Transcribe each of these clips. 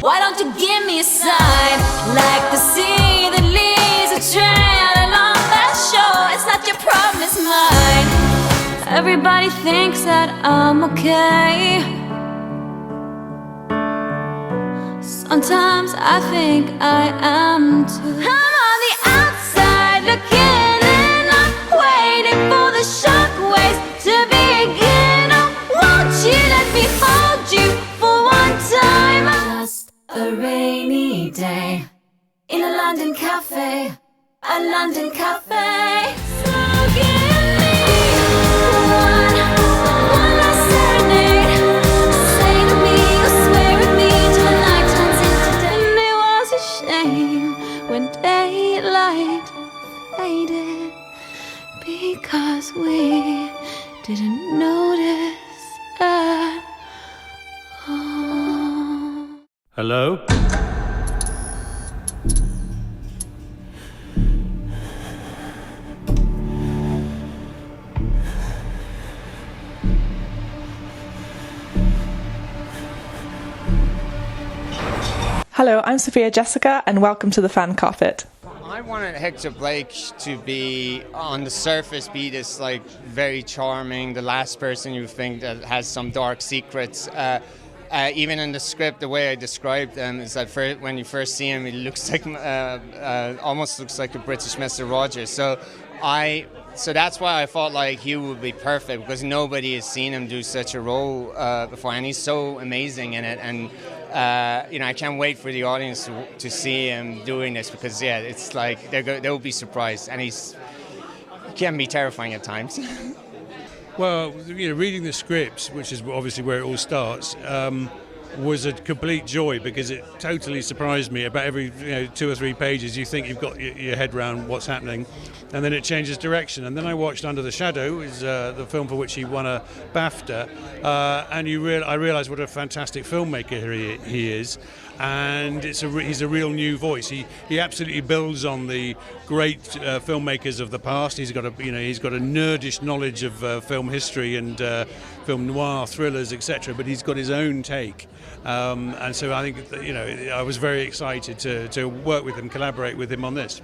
Why don't you give me a sign? Like the sea that leaves a trail along that shore. It's not your problem, it's mine. Everybody thinks that I'm okay. Sometimes I think I am too. I'm on the outside looking in. I'm waiting for the shockwaves to begin. Oh, won't you let me hold you for one time? Just a rainy day in a London cafe, a London cafe. So give me one last serenade. Say to me, or swear at me till the night turns into day. And it was a shame when daylight faded, because we didn't notice at all. Hello? Hello, I'm Sophia Jessica, and welcome to the Fan Carpet. I wanted Hector Blake to be, on the surface, be this like very charming, the last person you think that has some dark secrets. Even in the script, the way I described him is that when you first see him, he looks like almost looks like a British Mr. Rogers. So that's why I thought like Hugh would be perfect, because nobody has seen him do such a role before, and he's so amazing in it. And I can't wait for the audience to see him doing this, because it's like they'll be surprised, and he can be terrifying at times. Well, reading the scripts, which is obviously where it all starts, was a complete joy, because it totally surprised me. About every 2 or 3 pages, you think you've got your head around what's happening, and then it changes direction. And then I watched Under the Shadow, is the film for which he won a BAFTA, and I realised what a fantastic filmmaker he is. And he's a real new voice. He absolutely builds on the great filmmakers of the past. He's got a nerdish knowledge of film history and film noir, thrillers, etc. But he's got his own take, and so I think I was very excited to work with him, collaborate with him on this.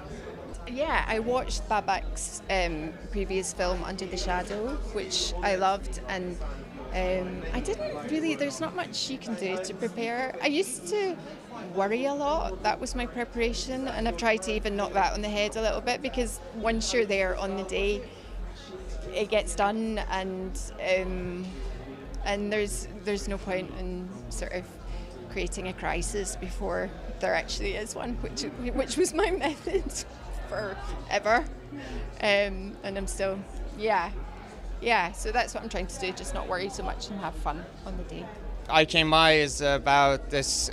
Yeah, I watched Babak's previous film Under the Shadow, which I loved, and I didn't really, there's not much you can do to prepare. I used to worry a lot. That was my preparation, and I've tried to even knock that on the head a little bit, because once you're there on the day, it gets done, and there's no point in sort of creating a crisis before there actually is one, which was my method forever, and I'm still, so that's what I'm trying to do, just not worry so much and have fun on the day. I Came By is about this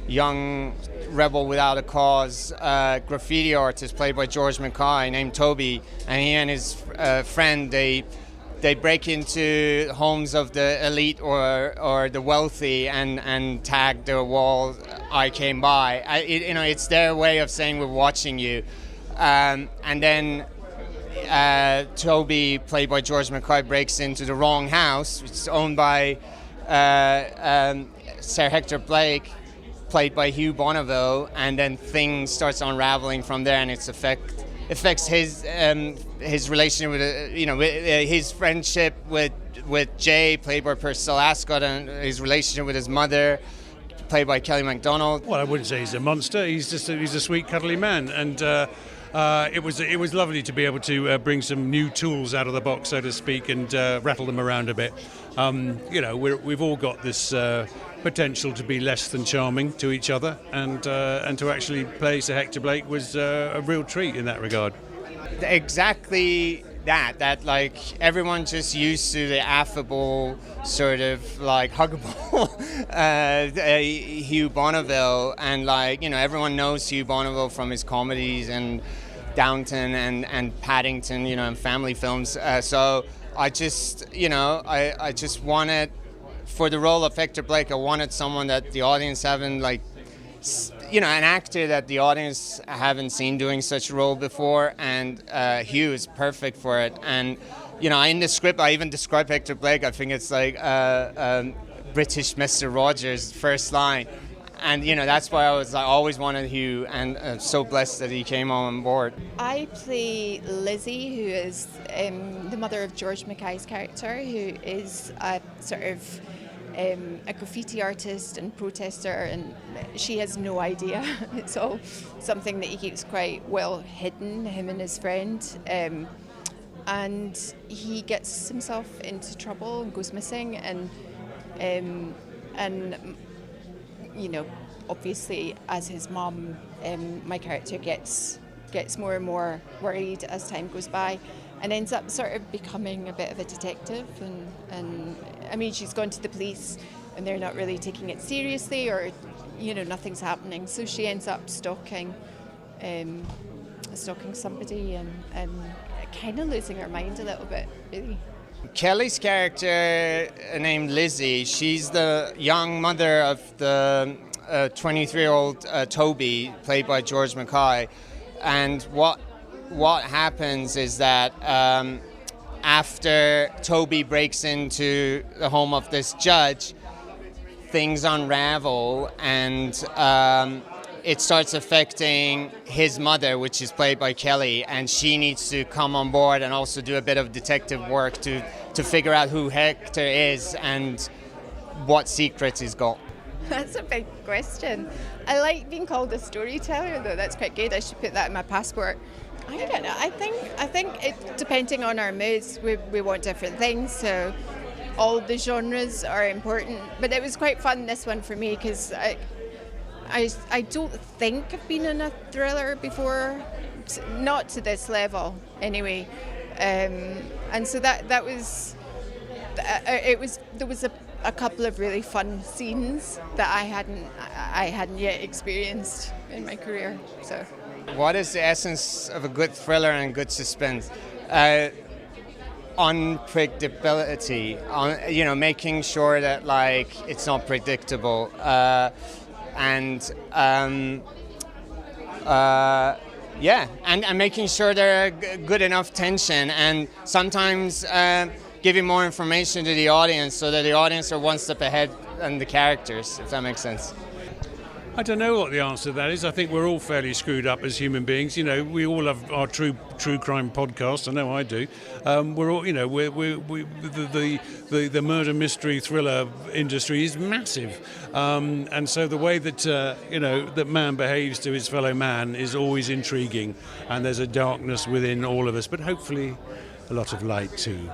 young rebel without a cause graffiti artist played by George Mackay named Toby, and he and his friend, they break into homes of the elite or the wealthy and tag the wall "I came by." It's their way of saying we're watching you, and then Toby, played by George Mackay, breaks into the wrong house, which is owned by Sir Hector Blake, played by Hugh Bonneville, and then things starts unraveling from there, and it affects his relationship with his friendship with Jay, played by Purcell Ascot, and his relationship with his mother, played by Kelly Macdonald. Well, I wouldn't say he's a monster. He's a sweet, cuddly man, and it was lovely to be able to bring some new tools out of the box, so to speak, and rattle them around a bit. We've all got this potential to be less than charming to each other, and to actually play Sir Hector Blake was a real treat in that regard. Exactly that like everyone's just used to the affable sort of like huggable Hugh Bonneville, and everyone knows Hugh Bonneville from his comedies and Downton and Paddington, and family films. So I just wanted, for the role of Hector Blake, I wanted someone that the audience haven't an actor that the audience haven't seen doing such a role before, and Hugh is perfect for it. And in the script I even describe Hector Blake, I think it's like British Mr. Rogers' first line, and that's why I always wanted Hugh, and I'm so blessed that he came on board. I play Lizzie, who is the mother of George Mackay's character, who is a sort of a graffiti artist and protester, and she has no idea. It's all something that he keeps quite well hidden, him and his friend. And he gets himself into trouble and goes missing, and obviously as his mum, my character gets more and more worried as time goes by, and ends up sort of becoming a bit of a detective. And I mean, she's gone to the police and they're not really taking it seriously, or nothing's happening, so she ends up stalking somebody and kind of losing her mind a little bit, really. Kelly's character, named Lizzie, she's the young mother of the 23-year-old Toby, played by George Mackay. And what happens is that after Toby breaks into the home of this judge, things unravel, and it starts affecting his mother, which is played by Kelly, and she needs to come on board and also do a bit of detective work to figure out who Hector is and what secrets he's got. That's a big question. I like being called a storyteller, though. That's quite good. I should put that in my passport. I don't know. I think it, depending on our moods, we want different things. So all the genres are important. But it was quite fun, this one, for me, because I don't think I've been in a thriller before, not to this level anyway, and so that was there was a couple of really fun scenes that I hadn't yet experienced in my career. So, what is the essence of a good thriller and good suspense? Unpredictability, making sure that it's not predictable. And making sure there are good enough tension, and sometimes giving more information to the audience so that the audience are one step ahead than the characters, if that makes sense. I don't know what the answer to that is. I think we're all fairly screwed up as human beings. We all have our true crime podcast. I know I do. We're all, the murder mystery thriller industry is massive, and so the way that that man behaves to his fellow man is always intriguing, and there's a darkness within all of us, but hopefully a lot of light too.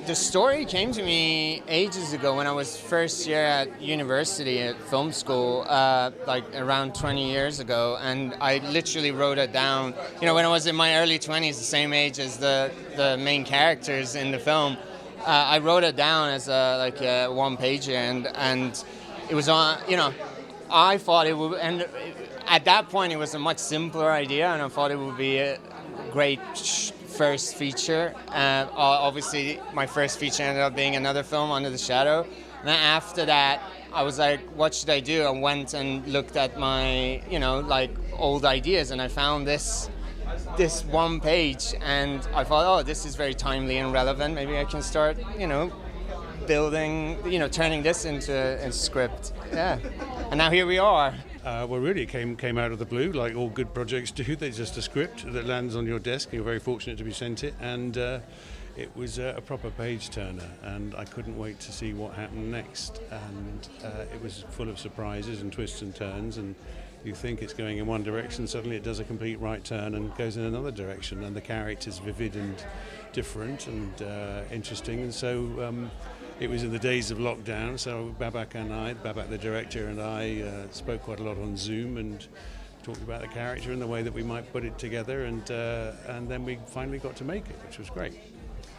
The story came to me ages ago when I was first year at university at film school, around 20 years ago, and I literally wrote it down. When I was in my early 20s, the same age as the main characters in the film, I wrote it down as a one-pager, and it was on. I thought it would, and at that point it was a much simpler idea, and I thought it would be a great first feature. Obviously, my first feature ended up being another film, Under the Shadow. And then after that, I was like, what should I do? I went and looked at my, old ideas, and I found this one page, and I thought, this is very timely and relevant. Maybe I can start, building, turning this into a script. Yeah. And now here we are. Well, really, it came out of the blue, like all good projects do. There's just a script that lands on your desk. You're very fortunate to be sent it, and it was a proper page turner, and I couldn't wait to see what happened next. And it was full of surprises and twists and turns, and you think it's going in one direction, suddenly it does a complete right turn and goes in another direction, and the character's vivid and different and interesting. And so it was in the days of lockdown, so Babak the director, and I spoke quite a lot on Zoom and talked about the character and the way that we might put it together, and then we finally got to make it, which was great.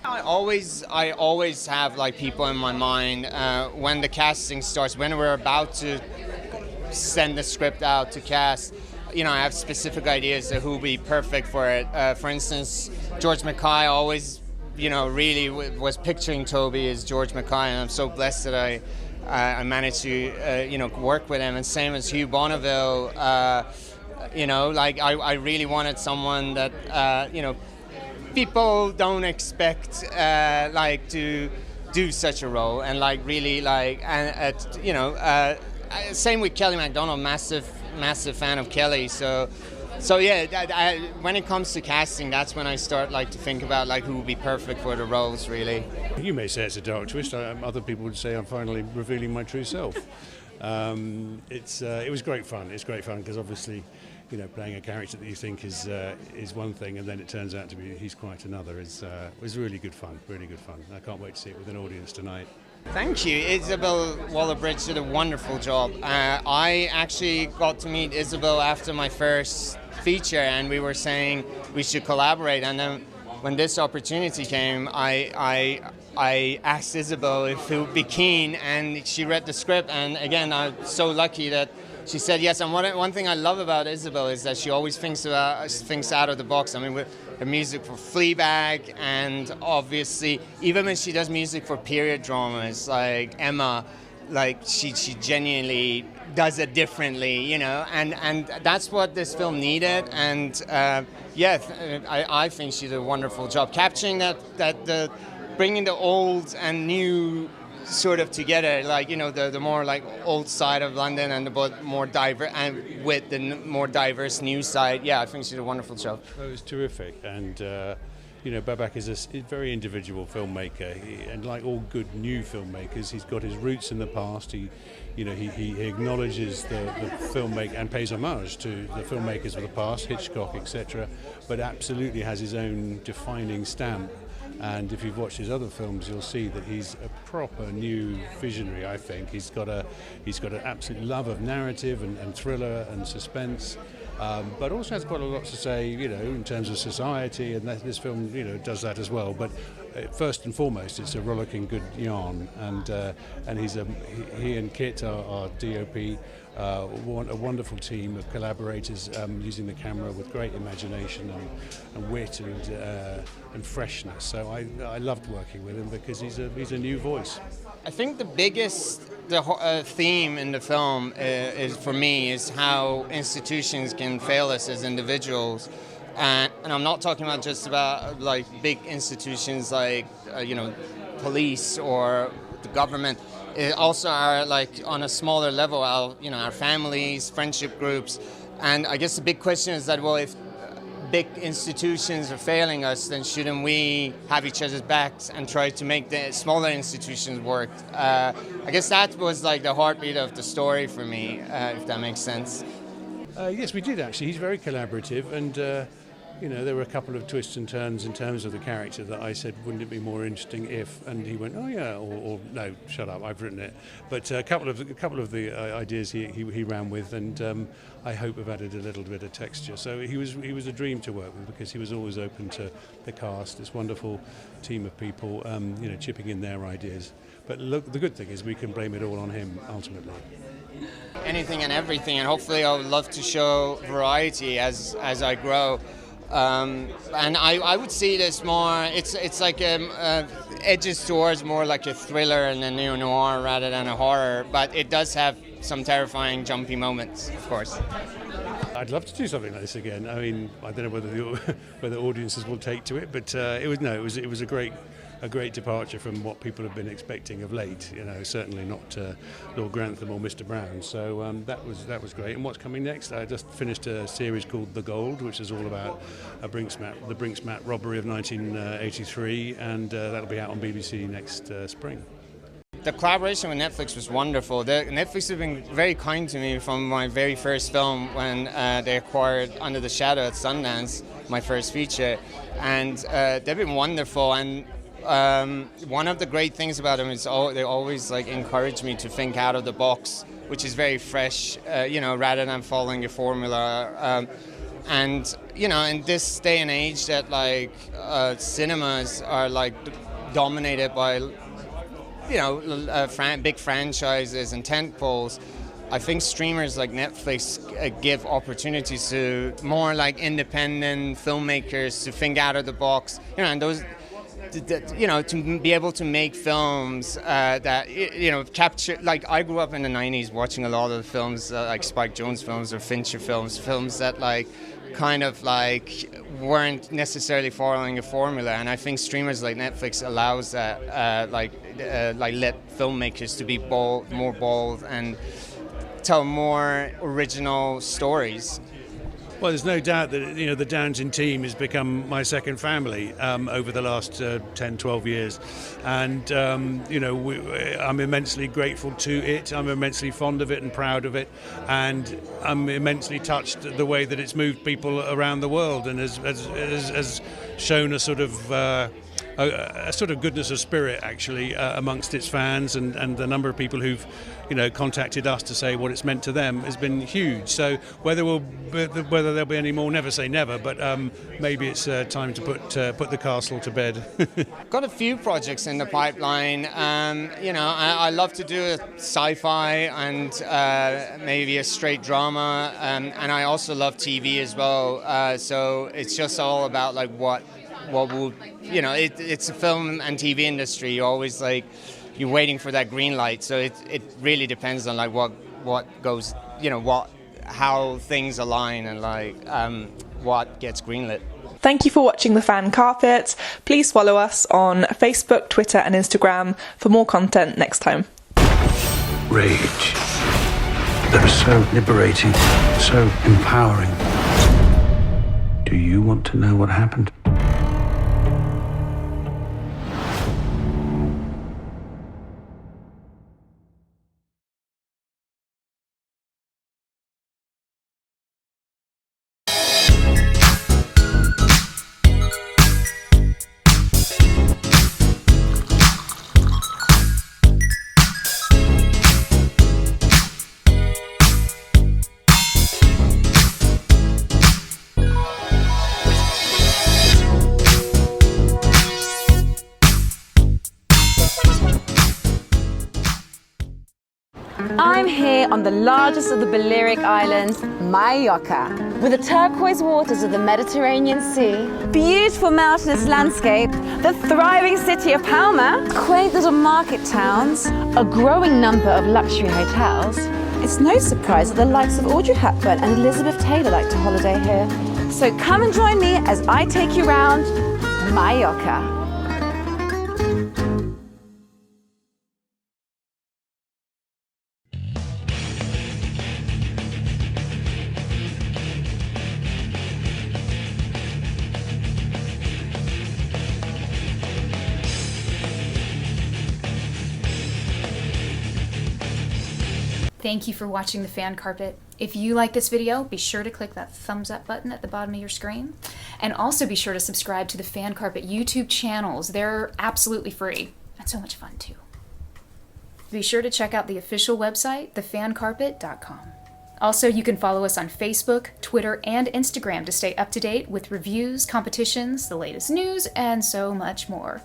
I always have people in my mind when the casting starts, when we're about to send the script out to cast. I have specific ideas of who would be perfect for it. For instance, George Mackay always, really was picturing Toby as George Mackay, and I'm so blessed that I managed to, work with him. And same as Hugh Bonneville, I really wanted someone that, people don't expect, to do such a role, and really, same with Kelly Macdonald, massive fan of Kelly. So yeah, when it comes to casting, that's when I start like to think about like who would be perfect for the roles, really. You may say it's a dark twist. Other people would say I'm finally revealing my true self. It was great fun. It's great fun because obviously, you know, playing a character that you think is one thing and then it turns out to be he's quite another. It was really good fun. Really good fun. I can't wait to see it with an audience tonight. Thank you. Isabel Waller-Bridge did a wonderful job. I actually got to meet Isabel after my first feature, and we were saying we should collaborate. And then when this opportunity came, I asked Isabel if he would be keen, and she read the script. And again, I'm so lucky that she said yes. And one thing I love about Isabel is that she always thinks out of the box. I mean, with her music for Fleabag, and obviously even when she does music for period dramas like Emma, like she genuinely does it differently, you know. And that's what this film needed. And I think she did a wonderful job capturing that bringing the old and new sort of together, like, you know, the more like old side of London and the more diverse, and with the more diverse new side. Yeah, I think she did a wonderful job. It was terrific, and you know, Babak is a very individual filmmaker, and like all good new filmmakers, he's got his roots in the past. He acknowledges the filmmaker and pays homage to the filmmakers of the past, Hitchcock, etc., but absolutely has his own defining stamp. And if you've watched his other films, you'll see that he's a proper new visionary. I think he's got an absolute love of narrative and thriller and suspense, but also has quite a lot to say, you know, in terms of society. And this film, you know, does that as well. But first and foremost, it's a rollicking good yarn. And he and Kit, our DOP. A wonderful team of collaborators using the camera with great imagination and wit and freshness. So I loved working with him because he's a new voice. I think the biggest theme in the film is for me is how institutions can fail us as individuals. And I'm not talking about just about like big institutions like police or the government. It also are like on a smaller level, our families, friendship groups. And I guess the big question is that, well, if big institutions are failing us, then shouldn't we have each other's backs and try to make the smaller institutions work? I guess that was like the heartbeat of the story for me, if that makes sense. Yes, we did actually. He's very collaborative, and there were a couple of twists and turns in terms of the character that I said, wouldn't it be more interesting if? And he went, oh yeah, or no, shut up, I've written it. But a couple of the ideas he ran with, and I hope have added a little bit of texture. So he was a dream to work with because he was always open to the cast. This wonderful team of people, chipping in their ideas. But look, the good thing is we can blame it all on him ultimately. Anything and everything, and hopefully I would love to show variety as I grow. And I would see this more, it's like edges towards more like a thriller and a neo-noir rather than a horror, but it does have some terrifying jumpy moments, of course. I'd love to do something like this again. I mean, I don't know whether audiences will take to it, but it was a great departure from what people have been expecting of late. Certainly not Lord Grantham or Mr. Brown. So that was great. And what's coming next? I just finished a series called The Gold, which is all about the Brinksmat robbery of 1983, and that'll be out on BBC next spring. The collaboration with Netflix was wonderful. Netflix have been very kind to me from my very first film when they acquired Under the Shadow at Sundance, my first feature, and they've been wonderful. And one of the great things about them is they always encourage me to think out of the box, which is very fresh, rather than following a formula. And in this day and age that cinemas are dominated by big franchises and tentpoles, I think streamers like Netflix give opportunities to more independent filmmakers to think out of the box, and those. To be able to make films that capture. I grew up in the '90s watching a lot of the films like Spike Jonze films or Fincher films that weren't necessarily following a formula. And I think streamers like Netflix allows that, let filmmakers to be more bold and tell more original stories. Well, there's no doubt that the Downton team has become my second family over the last 10, 12 years, and I'm immensely grateful to it. I'm immensely fond of it and proud of it, and I'm immensely touched the way that it's moved people around the world and has shown a sort of a sort of goodness of spirit actually amongst its fans, and the number of people who've contacted us to say what it's meant to them has been huge. So whether there'll be any more, never say never, but maybe it's time to put the castle to bed. Got a few projects in the pipeline. I love to do a sci-fi and maybe a straight drama, and I also love TV as well. So it's just all about like what will it's a film and TV industry. You're always like you're waiting for that green light. So it really depends on like what goes, how things align and like what gets greenlit. Thank you for watching The Fan Carpet. Please follow us on Facebook, Twitter and Instagram for more content next time. Rage. They're so liberating, so empowering. Do you want to know what happened? I'm here on the largest of the Balearic Islands, Mallorca, with the turquoise waters of the Mediterranean Sea, beautiful mountainous landscape, the thriving city of Palma, quaint little market towns, a growing number of luxury hotels. It's no surprise that the likes of Audrey Hepburn and Elizabeth Taylor like to holiday here. So come and join me as I take you round Mallorca. Thank you for watching The Fan Carpet. If you like this video, be sure to click that thumbs up button at the bottom of your screen. And also be sure to subscribe to the Fan Carpet YouTube channels. They're absolutely free and so much fun too. Be sure to check out the official website, thefancarpet.com. Also, you can follow us on Facebook, Twitter, and Instagram to stay up to date with reviews, competitions, the latest news, and so much more.